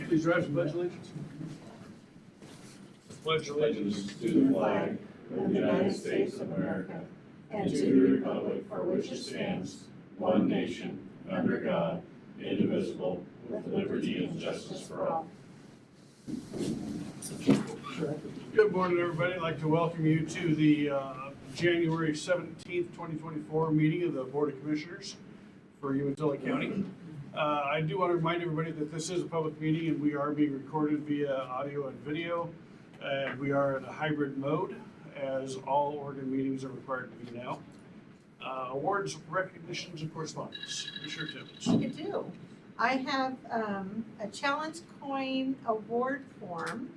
Please rise for pledge allegiance. Pledge allegiance to the flag of the United States of America and to the republic for which it stands, one nation, under God, indivisible, with liberty and justice for all. Good morning, everybody. I'd like to welcome you to the January 17th, 2024 meeting of the Board of Commissioners for Umatilla County. I do want to remind everybody that this is a public meeting and we are being recorded via audio and video. And we are in a hybrid mode, as all Oregon meetings are required to be now. Awards, recognitions, and correspondence. Commissioner Timmons. I do. I have a challenge coin award form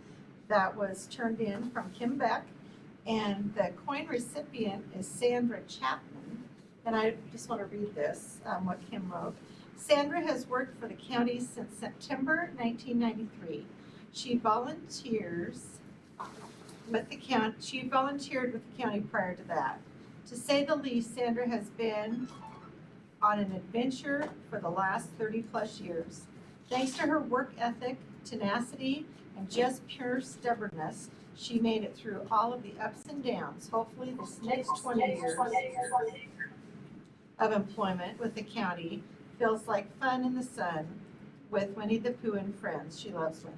that was turned in from Kim Beck, and the coin recipient is Sandra Chapman. And I just want to read this, what Kim wrote. Sandra has worked for the county since September 1993. She volunteered with the county prior to that. To say the least, Sandra has been on an adventure for the last 30 plus years. Thanks to her work ethic, tenacity, and just pure stubbornness, she made it through all of the ups and downs. Hopefully this next 20 years of employment with the county feels like fun in the sun with Winnie the Pooh and friends. She loves Winnie.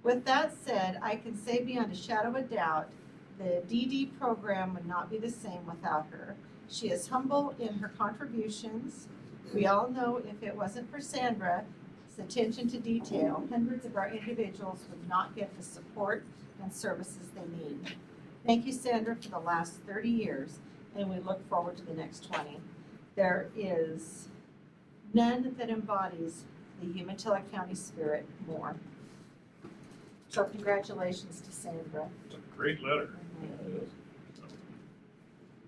With that said, I can say beyond a shadow of a doubt, the DD program would not be the same without her. She is humble in her contributions. We all know if it wasn't for Sandra's attention to detail, hundreds of our individuals would not get the support and services they need. Thank you, Sandra, for the last 30 years, and we look forward to the next 20. There is none that embodies the Umatilla County spirit more. So congratulations to Sandra. It's a great letter.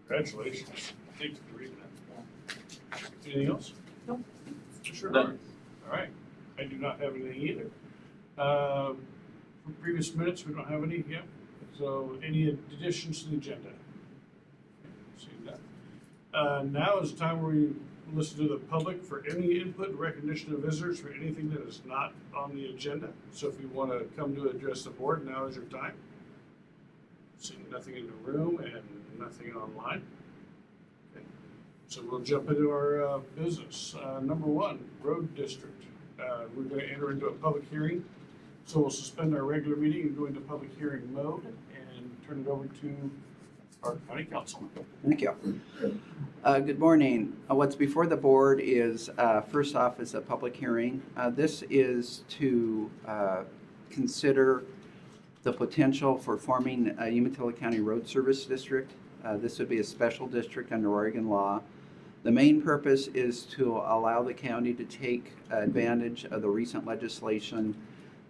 Congratulations. Thank you for reading that. Anything else? Nope. Sure. All right. I do not have anything either. From previous minutes, we don't have any yet. So any additions to the agenda? Seeing that. Now is the time where we listen to the public for any input, recognition of visitors for anything that is not on the agenda. So if you want to come to address the board, now is your time. Seeing nothing in the room and nothing online. Okay. So we'll jump into our business. Number one, road district. We're going to enter into a public hearing. So we'll suspend our regular meeting and go into public hearing mode and turn it over to our county council. Thank you. Good morning. What's before the board is, first off, is a public hearing. This is to consider the potential for forming a Umatilla County Road Service District. This would be a special district under Oregon law. The main purpose is to allow the county to take advantage of the recent legislation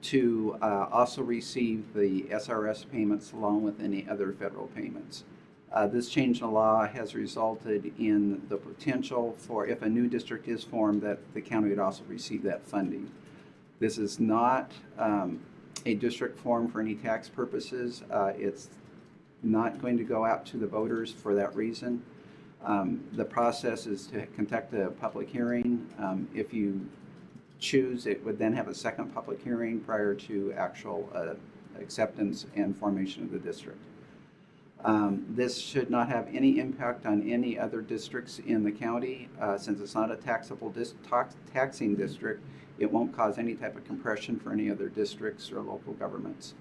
to also receive the SRS payments along with any other federal payments. This change in law has resulted in the potential for, if a new district is formed, that the county would also receive that funding. This is not a district formed for any tax purposes. It's not going to go out to the voters for that reason. The process is to conduct a public hearing. If you choose, it would then have a second public hearing prior to actual acceptance and formation of the district. This should not have any impact on any other districts in the county. Since it's not a taxable taxing district, it won't cause any type of compression for any other districts or local governments.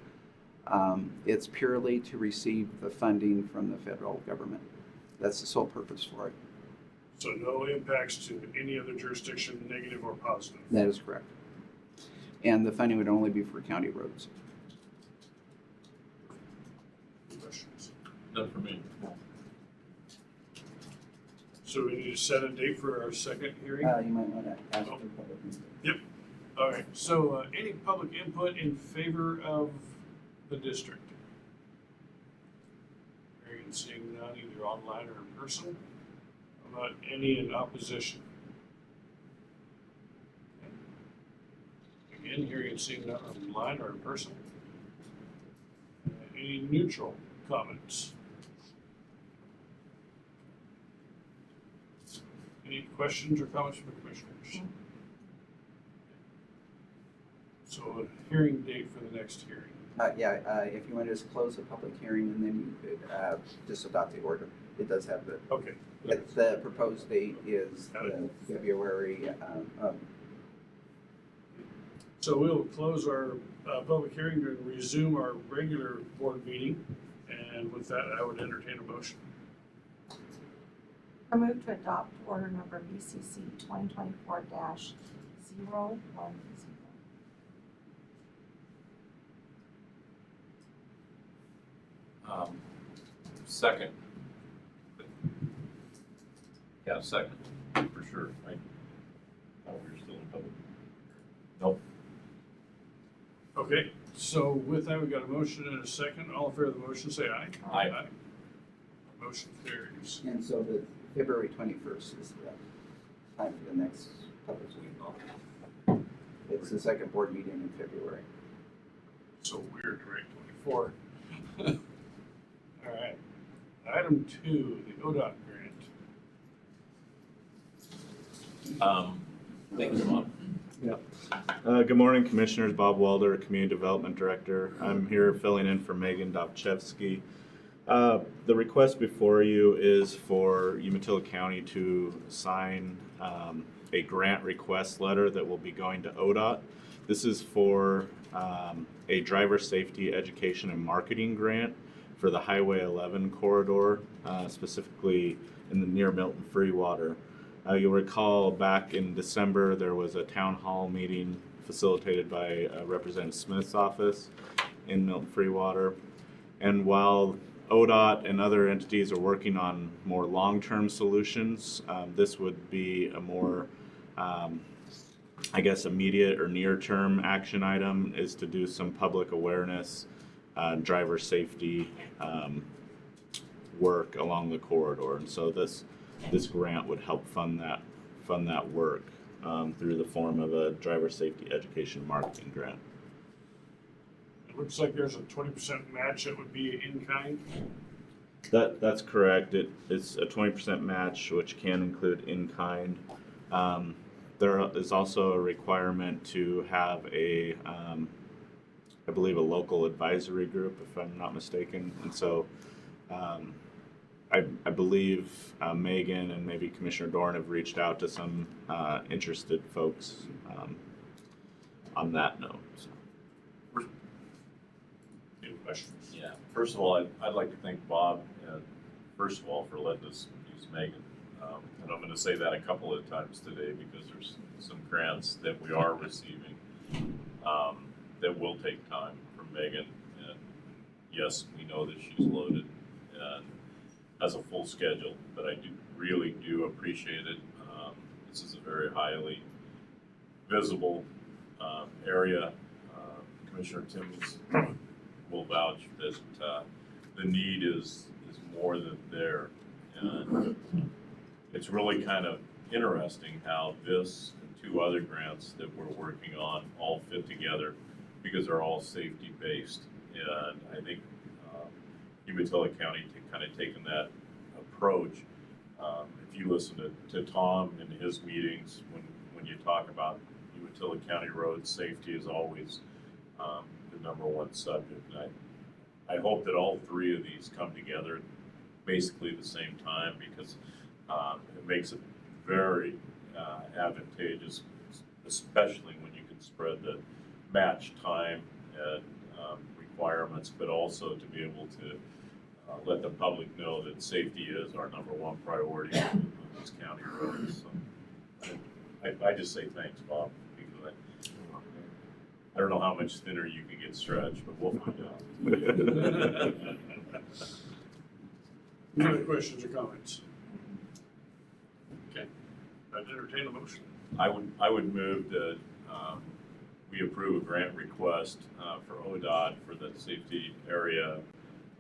It's purely to receive the funding from the federal government. That's the sole purpose for it. So no impacts to any other jurisdiction, negative or positive? That is correct. And the funding would only be for county roads. Questions? None for me. So we need to set a date for our second hearing? You might want to ask for public input. Yep. All right. So any public input in favor of the district? Hearing and seeing none, either online or in person. How about any in opposition? Okay. Again, hearing and seeing none online or in person. Any neutral comments? Any questions or comments from the commissioners? So a hearing date for the next hearing. If you want to just close the public hearing and then you could just adopt the order. It does have the, Okay. the proposed date is the February. So we'll close our public hearing and resume our regular board meeting. And with that, I would entertain a motion. I move to adopt order number BCC 2024-010. Second. Yeah, second, for sure, right? Oh, we're still in public. Nope. Okay, so with that, we've got a motion and a second. All in favor of the motion, say aye. Aye. Motion carries. And so the February 21st is the time for the next public meeting. It's the second board meeting in February. So weird, right? 24. All right. Item 2, the ODOT grant. Thanks, Bob. Good morning, Commissioners. Bob Welder, Community Development Director. I'm here filling in for Megan Dobchevsky. The request before you is for Umatilla County to sign a grant request letter that will be going to ODOT. This is for a driver safety education and marketing grant for the Highway 11 corridor, specifically in the near Milton Freewater. You'll recall back in December there was a town hall meeting facilitated by Representative Smith's office in Milton Freewater. And while ODOT and other entities are working on more long-term solutions, this would be a more, immediate or near-term action item is to do some public awareness, driver safety work along the corridor. And so this grant would help fund that work through the form of a driver safety education marketing grant. It looks like there's a 20% match that would be in kind. That's correct. It's a 20% match, which can include in kind. There is also a requirement to have I believe a local advisory group, if I'm not mistaken. And so I believe Megan and maybe Commissioner Dorn have reached out to some interested folks on that note. So. Any questions? Yeah, first of all, I'd like to thank Bob, first of all, for letting us use Megan. And I'm going to say that a couple of times today because there's some grants that we are receiving that will take time from Megan. And yes, we know that she's loaded and has a full schedule, but I really do appreciate it. This is a very highly visible area. Commissioner Timmons will vouch that the need is more than there. And it's really kind of interesting how this and two other grants that we're working on all fit together because they're all safety based. And I think Umatilla County kind of taken that approach. If you listen to Tom in his meetings, when you talk about Umatilla County roads, safety is always the number one subject. And I hope that all three of these come together basically at the same time because it makes it very advantageous, especially when you can spread the match time and requirements, but also to be able to let the public know that safety is our number one priority on these county roads. So I just say thanks, Bob, because I don't know how much thinner you can get stretched, but we'll find out. Any other questions or comments? Okay, I'd entertain a motion. I would move that we approve a grant request for ODOT for the safety area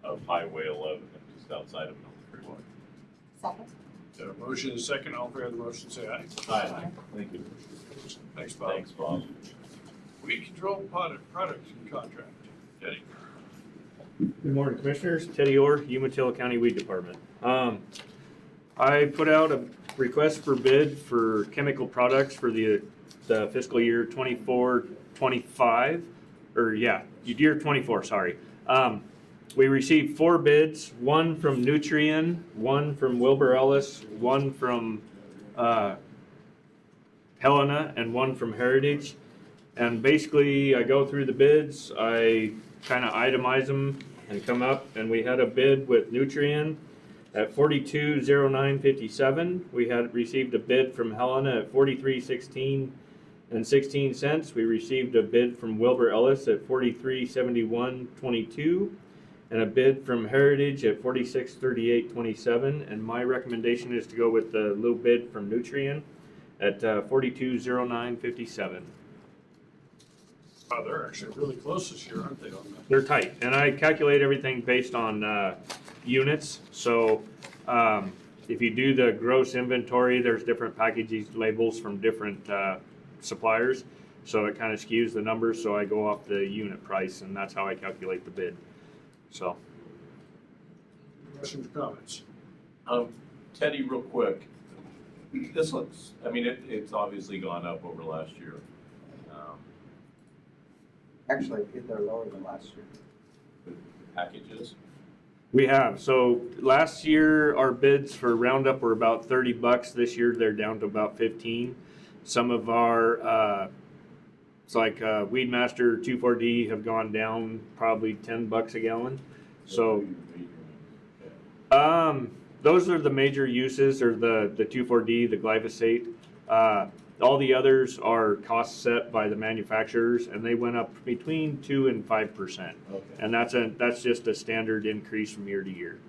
of Highway 11, just outside of Milton Freewater. Second. So motion is second. All in favor of the motion, say aye. Aye. Thank you. Thanks, Bob. Thanks, Bob. Weed control product and contract. Eddie. Good morning, Commissioners. Teddy Orr, Umatilla County Weed Department. I put out a request for bid for chemical products for the fiscal year 24-25 25, or yeah, year 24, sorry. We received 4 bids, one from Nutrien, one from Wilbur Ellis, one from Helena, and one from Heritage. And basically, I go through the bids, I kind of itemize them and come up, and we had a bid with Nutrien at $42.0957. We had received a bid from Helena at $43.16 We received a bid from Wilbur Ellis at $43.7122, and a bid from Heritage at $46.3827. And my recommendation is to go with the low bid from Nutrien at $42.0957. Oh, they're actually really close this year, aren't they, on that? They're tight, and I calculate everything based on units. So if you do the gross inventory, there's different packaging labels from different suppliers, so it kind of skews the numbers. So I go off the unit price, and that's how I calculate the bid. So, Questions or comments? Teddy, real quick, this looks, I mean, it's obviously gone up over last year. Actually, they're lower than last year. Packages. we have. So last year our bids for Roundup were about $30. This year they're down to about 15. Some of our it's like Weedmaster 2,4-D have gone down probably $10 a gallon. So those are the major uses, or the 2,4-D, the glyphosate. All the others are cost set by the manufacturers, and they went up between 2% and 5%. Okay. And that's just a standard increase from year to year.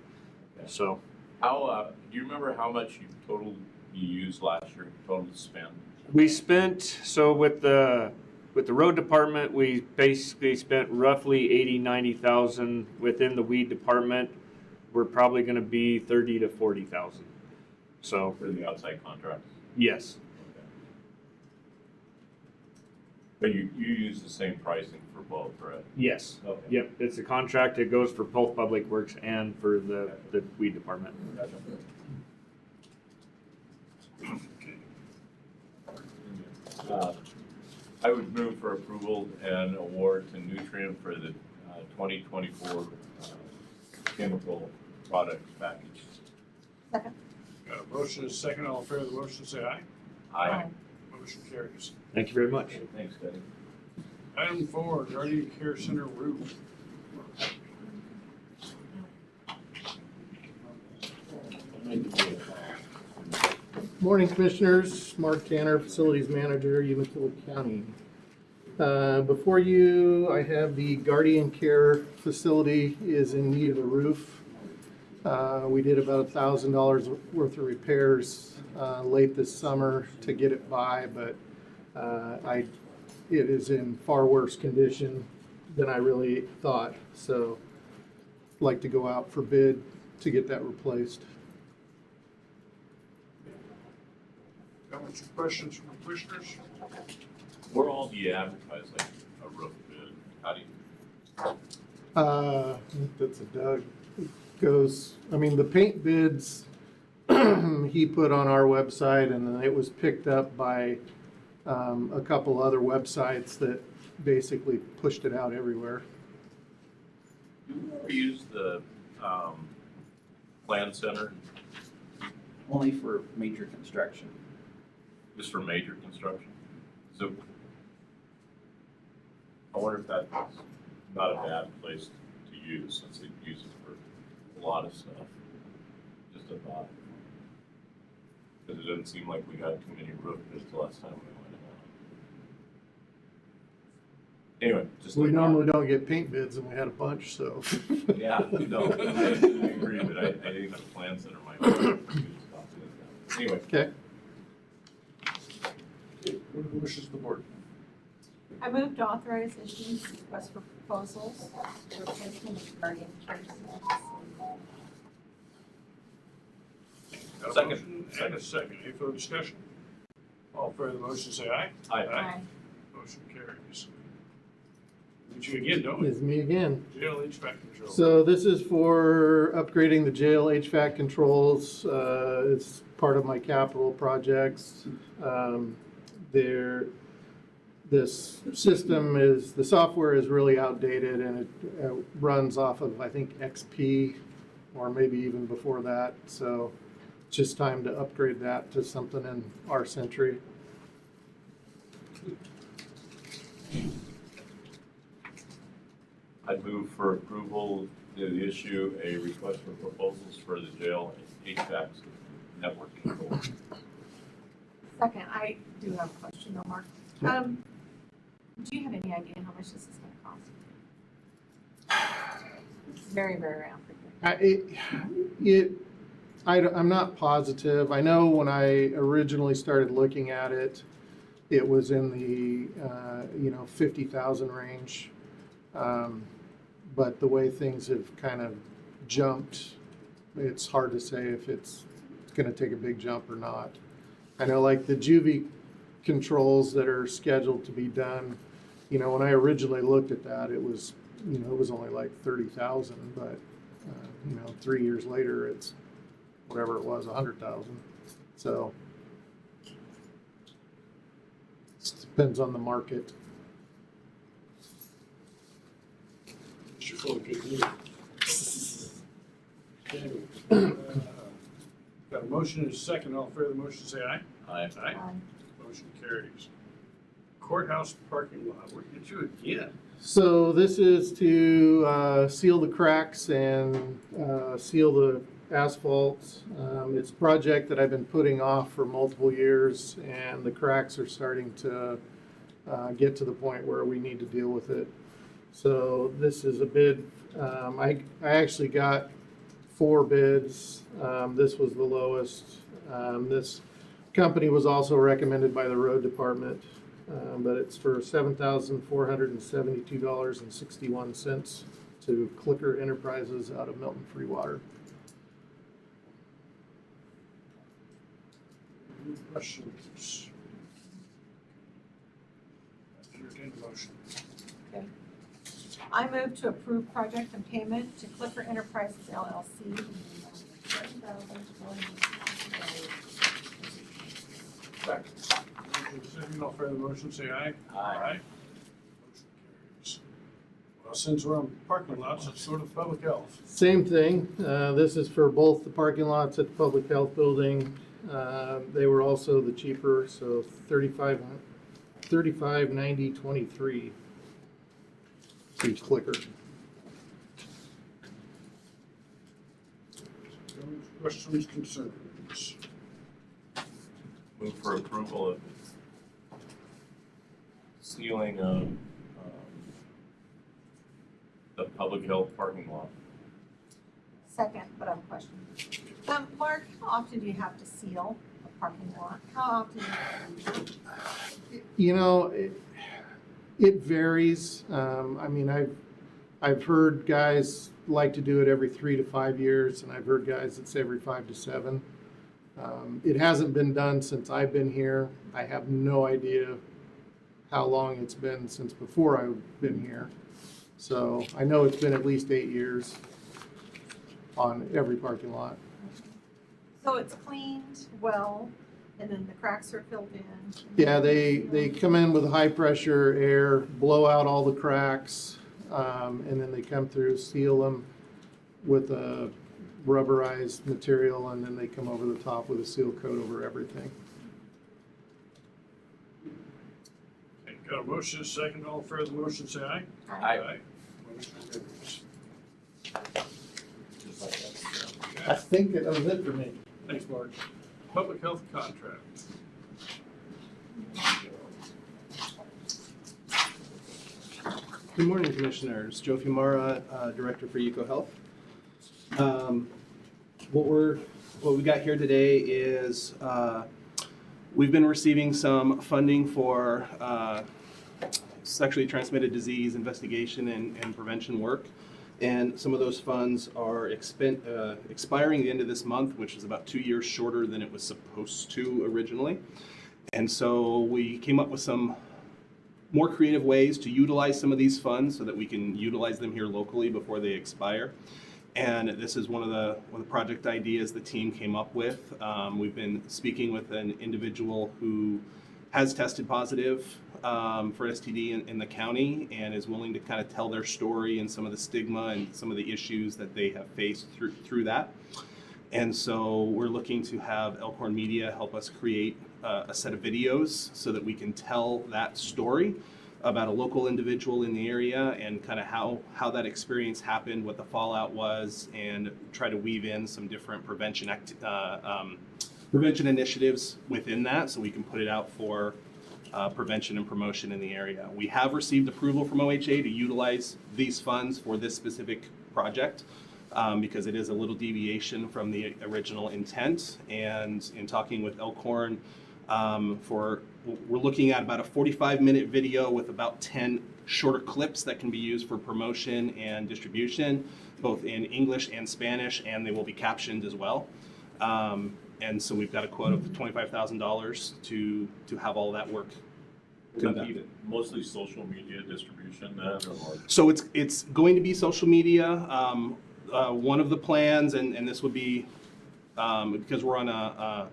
Okay. So How, do you remember how much you used last year, total spend? we spent, so with the road department, we basically spent roughly 80,000-90,000. Within the weed department, we're probably going to be 30,000 to 40,000. So For the outside contracts? yes. Okay. But you use the same pricing for both, right? Yes. Okay. Yep. It's a contract. It goes for both public works and for the weed department. Gotcha. I would move for approval and award to Nutrien for the 2024 chemical products package. Second. Got a motion and a second. All in favor of the motion, say aye. Aye. Motion carries. Thank you very much. Thanks, Teddy. Item 4, Guardian Care Center roof. Morning, Commissioners. Mark Tanner, Facilities Manager, Umatilla County. Before you, I have the Guardian Care facility is in need of a roof. We did about $1,000 worth of repairs late this summer to get it by, but it is in far worse condition than I really thought. So I'd like to go out for bid to get that replaced. Comments or questions from the commissioners? Where all do you advertise like a roof bid? How do you? I think that's a Doug. Goes, I mean, the paint bids he put on our website, and then it was picked up by a couple other websites that basically pushed it out everywhere. Do you ever use the plan center Only for major construction. just for major construction? So I wonder if that's not a bad place to use, since it uses for a lot of stuff. Just a thought. Because it doesn't seem like we got too many roof bids the last time we went out. Anyway, just We like normally don't get paint bids, and we had a bunch, so. yeah, no, I agree, but I think the plan center might be a good spot to do that. Anyway, Okay. What are the wishes of the board? I moved to authorize issuance request for proposals for replacement of Guardian Care Center. Got a Second. motion and a second. Any further discussion? All in favor of the motion, say aye. I Motion carries. Meet you again, don't we? It's me again. Jail HVAC control. So this is for upgrading the jail HVAC controls. It's part of my capital projects. this system is, the software is really outdated, and it runs off of, I think, XP, or maybe even before that. So it's just time to upgrade that to something in our century. I'd move for approval to issue a request for proposals for the jail HVAC network control. Second, I do have a question though, Mark. Do you have any idea how much this is gonna cost? It's very, very unpredictable. I'm not positive. I know when I originally started looking at it, it was in the, 50,000 range. But the way things have kind of jumped, it's hard to say if it's gonna take a big jump or not. I know like the juvie controls that are scheduled to be done, when I originally looked at that, it was, it was only like 30,000, but, 3 years later, it's whatever it was, 100,000. So it depends on the market. Mr. Full, good news. Okay, got a motion and a second. All in favor of the motion, say aye. Aye. Aye. Motion carries. Courthouse parking lot, we're at you again. So this is to seal the cracks and seal the asphalt. It's a project that I've been putting off for multiple years, and the cracks are starting to get to the point where we need to deal with it. So this is a bid. I actually got 4 bids. This was the lowest. This company was also recommended by the road department, but it's for $7,472.61 to Clicker Enterprises out of Milton Freewater. Any questions? Entertain a motion. Okay. I move to approve project and payment to Clipper Enterprises LLC. in the amount of $7,460. Second. Motion second, all fair the motion, say aye. Aye. Motion carries. Well, since we're on parking lots, it's sort of public health. Same thing. This is for both the parking lots at the public health building. They were also the cheaper, so $35.90.23 each clicker. Questions, concerns? Move for approval of sealing of the public health parking lot. Second, but I have a question. Mark, how often do you have to seal a parking lot? How often do you have to do that? It varies. I've heard guys like to do it every 3 to 5 years, and I've heard guys that say every 5 to 7. It hasn't been done since I've been here. I have no idea how long it's been since before I've been here. So I know it's been at least 8 years on every parking lot. So it's cleaned well, and then the cracks are filled in? Yeah, they come in with high pressure air, blow out all the cracks, and then they come through, seal them with a rubberized material, and then they come over the top with a seal coat over everything. Okay, got a motion, second, all fair the motion, say aye. Aye. Motion carries. Just like that. I think that was it for me. Thanks, Mark. Public health contract. Good morning, Commissioners. Joe Fumara, Director for EcoHealth. What we got here today is we've been receiving some funding for sexually transmitted disease investigation and prevention work. And some of those funds are expiring at the end of this month, which is about 2 years shorter than it was supposed to originally. And so we came up with some more creative ways to utilize some of these funds so that we can utilize them here locally before they expire. And this is one of the project ideas the team came up with. We've been speaking with an individual who has tested positive for STD in the county and is willing to kind of tell their story and some of the stigma and some of the issues that they have faced through that. And so we're looking to have Elkhorn Media help us create a set of videos so that we can tell that story about a local individual in the area and kind of how that experience happened, what the fallout was, and try to weave in some different prevention initiatives within that so we can put it out for prevention and promotion in the area. We have received approval from OHA to utilize these funds for this specific project because it is a little deviation from the original intent. And in talking with Elkhorn, we're looking at about a 45-minute video with about 10 shorter clips that can be used for promotion and distribution, both in English and Spanish, and they will be captioned as well. And so we've got a quote of $25,000 to have all that work done. Mostly social media distribution then, or? So it's going to be social media. One of the plans, and this would be because we're on a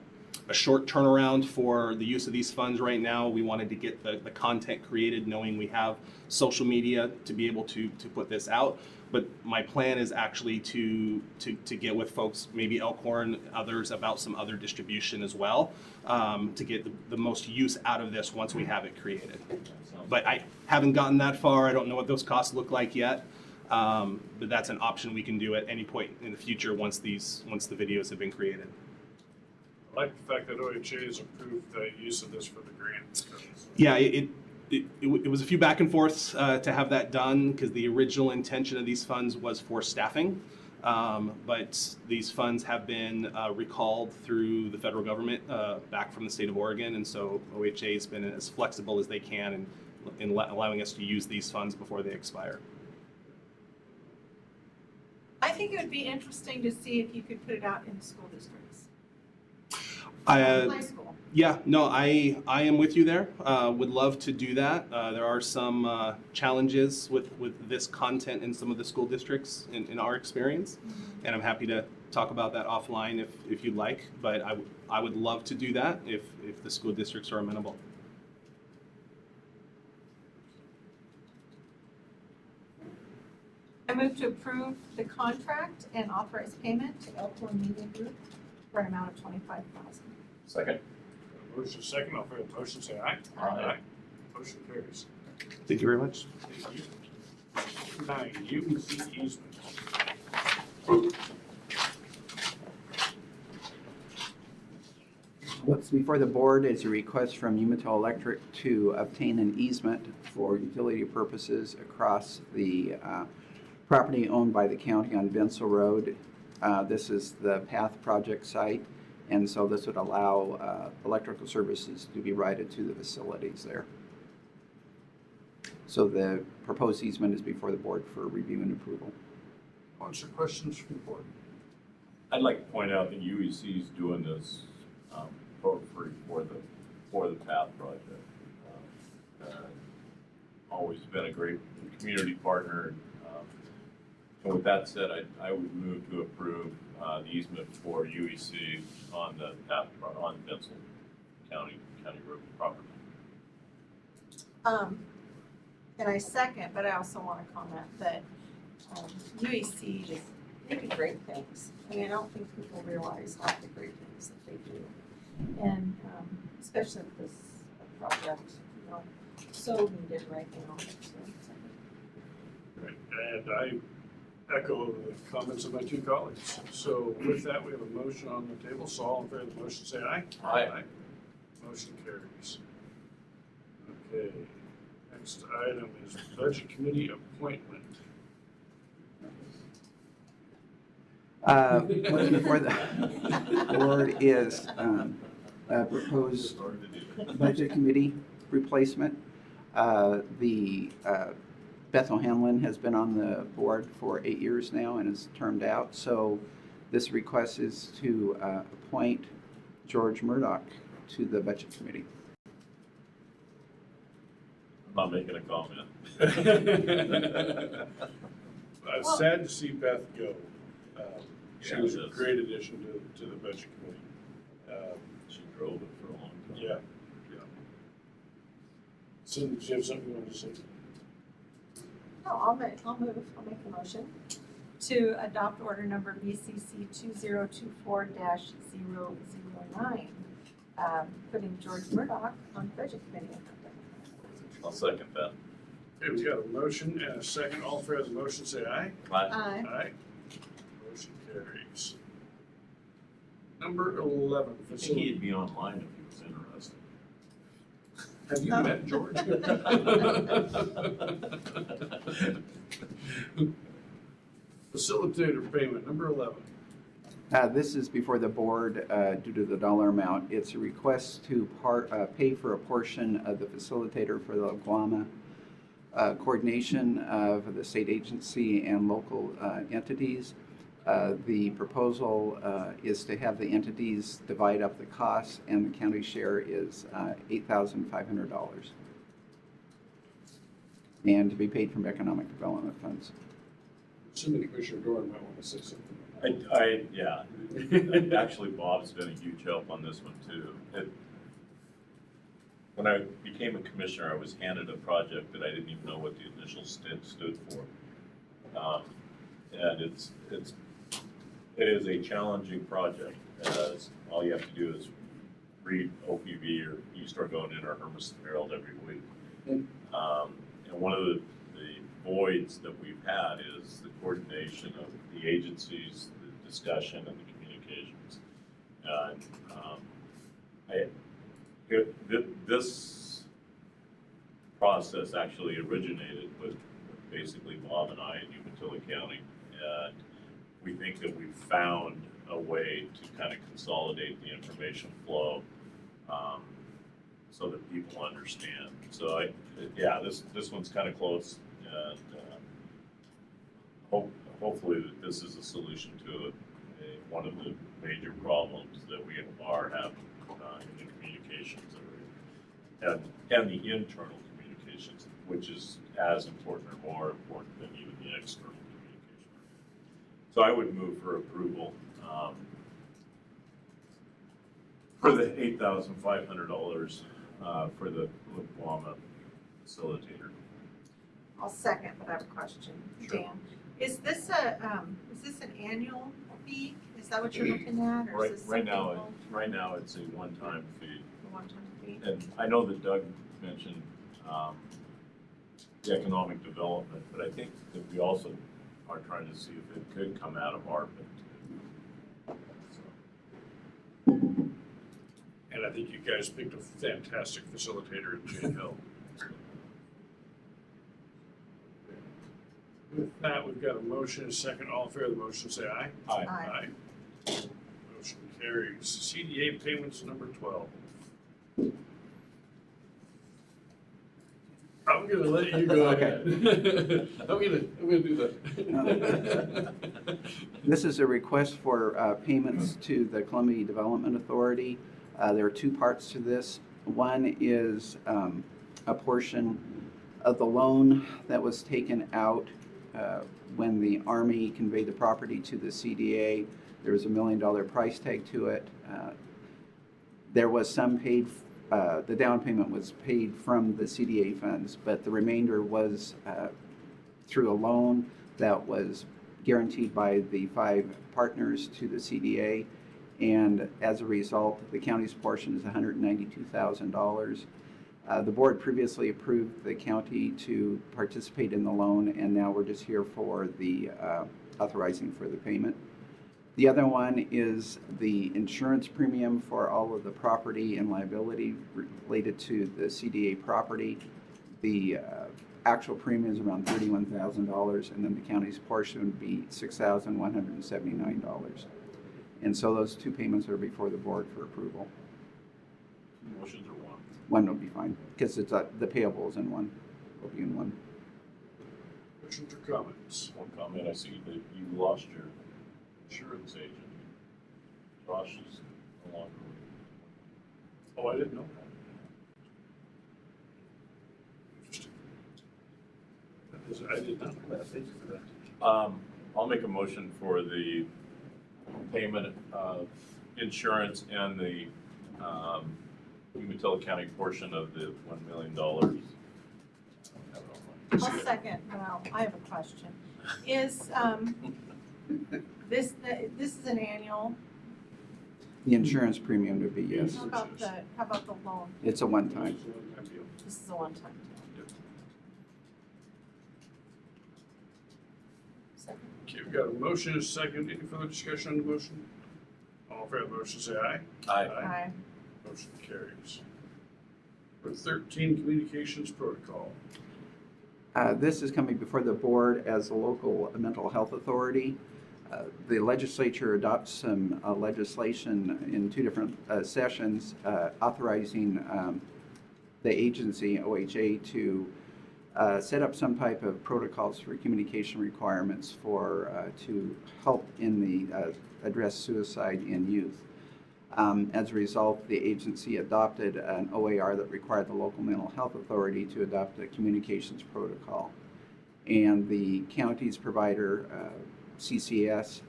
short turnaround for the use of these funds right now. We wanted to get the content created, knowing we have social media to be able to put this out. But my plan is actually to get with folks, maybe Elkhorn, others, about some other distribution as well, to get the most use out of this once we have it created. But I haven't gotten that far. I don't know what those costs look like yet. But that's an option we can do at any point in the future once the videos have been created. I like the fact that OHA has approved the use of this for the grant. Yeah, it was a few back and forths to have that done because the original intention of these funds was for staffing. But these funds have been recalled through the federal government back from the state of Oregon. And so OHA has been as flexible as they can in allowing us to use these funds before they expire. I think it would be interesting to see if you could put it out in the school districts. I High school. Yeah, no, I am with you there. Would love to do that. There are some challenges with this content in some of the school districts in our experience, and I'm happy to talk about that offline if you'd like. But I would love to do that if the school districts are amenable. I move to approve the contract and authorize payment to Elkhorn Media Group for an amount of $25,000. Second. Motion second, all in favor of the motion, say aye. Aye. Motion carries. Thank you very much. Thank you. 9, UEC Easement. What's before the board is a request from Umatilla Electric to obtain an easement for utility purposes across the property owned by the county on Bensel Road. This is the PATH project site, and so this would allow electrical services to be routed to the facilities there. So the proposed easement is before the board for review and approval. Comments or questions from the board? I'd like to point out that UEC is doing this for free for the PATH project. Always been a great community partner. And with that said, I would move to approve the easement for UEC on the PATH on Bensel County Road property. And I second, but I also want to comment that UEC they do great things. I mean, I don't think people realize all the great things that they do. And especially with this project, you know, so needed right now. Right, and I echo the comments of my two colleagues. So with that, we have a motion on the table. So all in favor of the motion, say aye. Aye. Motion carries. Okay, next item is Budget Committee appointment. What's before the board is a proposed budget committee replacement. Beth O'Hanlon has been on the board for 8 years now and is termed out. So this request is to appoint George Murdoch to the budget committee. I'm not making a comment. Sad to see Beth go. She Yeah, was a it is. great addition to the budget committee. She drove it for a long time. Yeah, yeah. Cindy, do you have something you want to say? No, I'll make a motion to adopt order number BCC 2024-009, putting George Murdoch on budget committee. I'll second that. Okay, we've got a motion and a second. All in favor of the motion, say aye. Aye. Aye. Motion carries. Number 11, I think facility. he'd be online if he was interested. Have you met George? Facilitator payment, number 11. This is before the board due to the dollar amount. It's a request to pay for a portion of the facilitator for the Guama coordination of the state agency and local entities. The proposal is to have the entities divide up the costs, and the county share is $8,500. And to be paid from economic development funds. Assuming Commissioner Doran might want to say something. Yeah, actually Bob's been a huge help on this one too. When I became a commissioner, I was handed a project that I didn't even know what the initial stood for. And it is a challenging project, as all you have to do is read OPV, or you start going in our Hermes Herald every week. And one of the voids that we've had is the coordination of the agencies, the discussion, and the communications. This process actually originated with basically Bob and I in Umatilla County, and we think that we've found a way to kind of consolidate the information flow so that people understand. So this one's kind of close, and hopefully that this is a solution to one of the major problems that we are having in the communications and the internal communications, which is as important or more important than even the external communication. So I would move for approval for the $8,500 for the Guama facilitator. I'll second, but I have a question. Sure. Dan, is this an annual fee? Is that what you're looking at, or is this Right now, something it's a one-time fee. a one-time fee? And I know that Doug mentioned the economic development, but I think that we also are trying to see if it could come out of ARPA too. And I think you guys picked a fantastic facilitator in Jane Hill. With that, we've got a motion, a second. All in favor of the motion, say aye. Aye. Aye. Motion carries. CDA payments, number 12. I'm gonna let you go ahead. I'm gonna do that. This is a request for payments to the Columbia Development Authority. There are two parts to this. One is a portion of the loan that was taken out when the Army conveyed the property to the CDA. There was $1 million price tag to it. There was some paid, the down payment was paid from the CDA funds, but the remainder was through a loan that was guaranteed by the 5 partners to the CDA. And as a result, the county's portion is $192,000. The board previously approved the county to participate in the loan, and now we're just here for the authorizing for the payment. The other one is the insurance premium for all of the property and liability related to the CDA property. The actual premium is around $31,000, and then the county's portion would be $6,179. And so those two payments are before the board for approval. Motions are one. One will be fine, because it's the payables in one, will be in one. Questions or comments? One comment, I see that you lost your insurance agent. Josh is no longer with Oh, I didn't know that. Interesting. I did not know that. Thank you for that. I'll make a motion for the payment of insurance and the Umatilla County portion of the $1 million I'll second, well, I have a question. Is, this is an annual, The insurance premium would be yes. how about the loan? It's a one-time. It's a one-time deal. This is a one-time deal. Second. Okay, we've got a motion, a second. Any further discussion on the motion? All in favor of the motion, say aye. Aye. Motion carries. For 13, communications protocol. This is coming before the board as a local mental health authority. The legislature adopts some legislation in two different sessions authorizing the agency, OHA, to set up some type of protocols for communication requirements to help in the address suicide in youth. As a result, the agency adopted an OAR that required the local mental health authority to adopt a communications protocol. And the county's provider, CCS,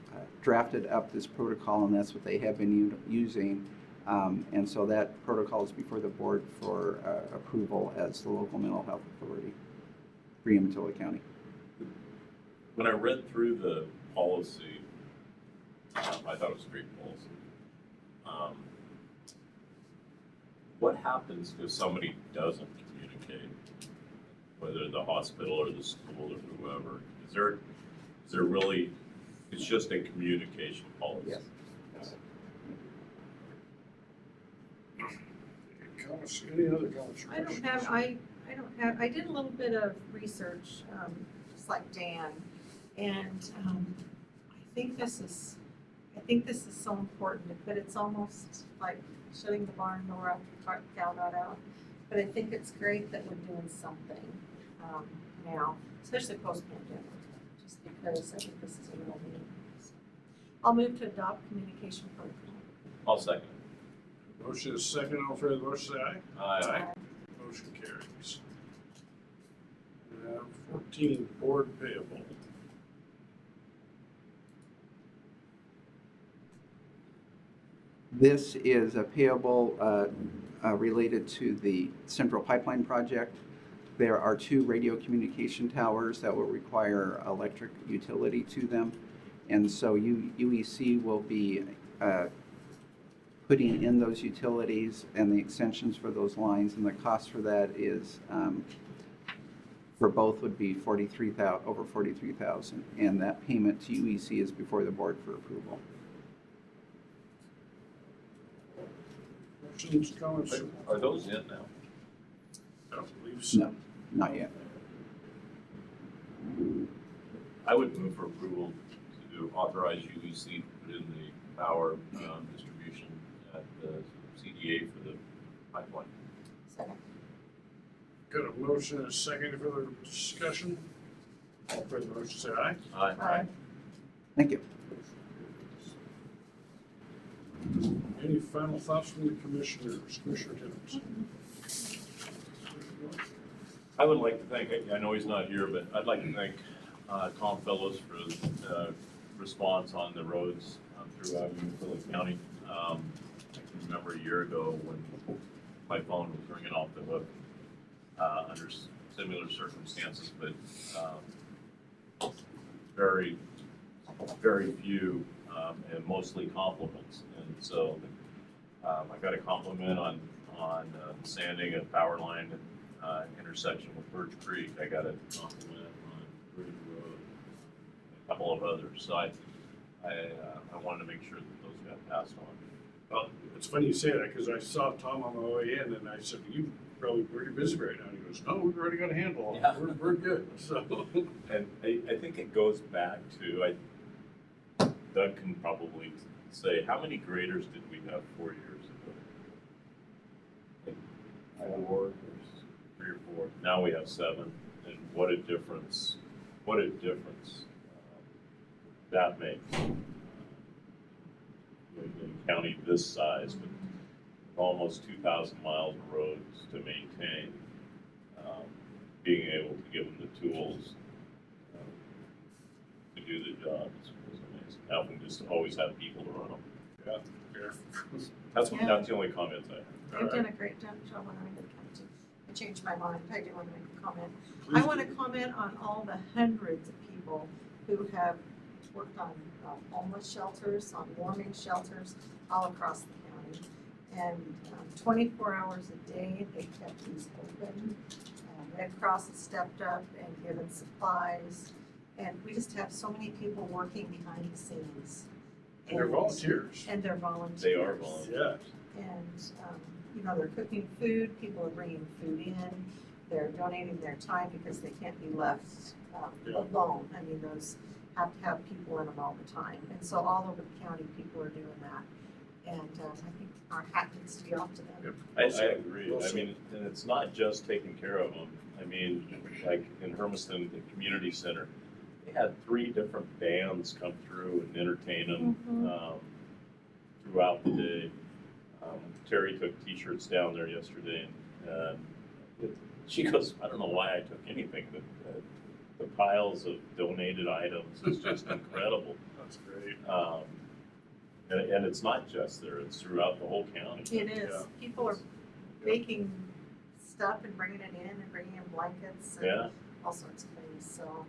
drafted up this protocol, and that's what they have been using. And so that protocol is before the board for approval as the local mental health authority for Umatilla County. When I read through the policy, I thought it was a great policy. What happens if somebody doesn't communicate, whether the hospital or the school or whoever? Is there really, it's just a communication policy? Yes. Comments, any other comments? or I don't questions? have, I did a little bit of research, just like Dan, and I think this is so important, but it's almost like shutting the barn door after the cow got out. But I think it's great that we're doing something now, especially post-pandemic, just because I think this is a real need. So, I'll move to adopt communication protocol. I'll second. Motion is second. All in favor of the motion, say aye. Aye. Motion carries. 14, board payable. This is a payable related to the Central Pipeline Project. There are 2 radio communication towers that will require electric utility to them. And so UEC will be putting in those utilities and the extensions for those lines, and the cost for that is, for both would be over $43,000. And that payment to UEC is before the board for approval. Questions, comments? Are those in now? I don't believe so. No, not yet. I would move for approval to authorize UEC to put in the power distribution at the CDA for the pipeline. Second. Got a motion and a second. Any further discussion? All in favor of the motion, say aye. Aye. Thank you. Any final thoughts from the commissioners, Commissioner Timmons? I would like to thank, I know he's not here, but I'd like to thank Tom Fellows for his response on the roads throughout Umatilla County. I can remember a year ago when my phone was ringing off the hook under similar circumstances, but very, very few and mostly compliments. And so I got a compliment on sanding a power line intersection with Birch Creek. I got a compliment on Bridge Road, a couple of others. So I wanted to make sure that those got passed on. Well, it's funny you say that because I saw Tom on the way in and I said, "You probably pretty busy right now." And he goes, "No, we've already got a handle on it. Yeah. We're good." So And I think it goes back to, Doug can probably say, how many graders did we have 4 years ago? Like 4, 3 or 4. Now we have 7, and what a difference! What a difference that makes. In a county this size with almost 2,000 miles of roads to maintain, being able to give them the tools to do the job is amazing. Now we just always have people to run them. yeah. That's the only comment I have. They've done a great job on our end of the county. I changed my mind, I do want to make a comment. I want to comment on all the hundreds of people who have worked on homeless shelters, on warming shelters all across the county. And 24 hours a day, they kept these open. Red Cross has stepped up and given supplies. And we just have so many people working behind the scenes. And they're volunteers. And they're volunteers. They are volunteers. Yeah. And, they're cooking food, people are bringing food in, they're donating their time because they can't be left alone. I mean, those have to have people in them all the time. And so all over the county, people are doing that. And I think our hat needs to be off to them. I agree. I mean, and it's not just taking care of them. I mean, like in Hermiston, the community center, they had 3 different bands come through and entertain them throughout the day. Terry took T-shirts down there yesterday, and she goes, I don't know why I took anything, but the piles of donated items is just incredible. That's great. And it's not just there, it's throughout the whole county. It is. Yeah. People are baking stuff and bringing it in and bringing in blankets and Yeah, all sorts of things, so.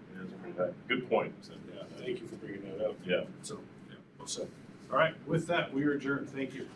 it is. Good point, Cindy. Yeah, thank you for bringing that up. Yeah. So, yeah, well said. All right, with that, we are adjourned. Thank you.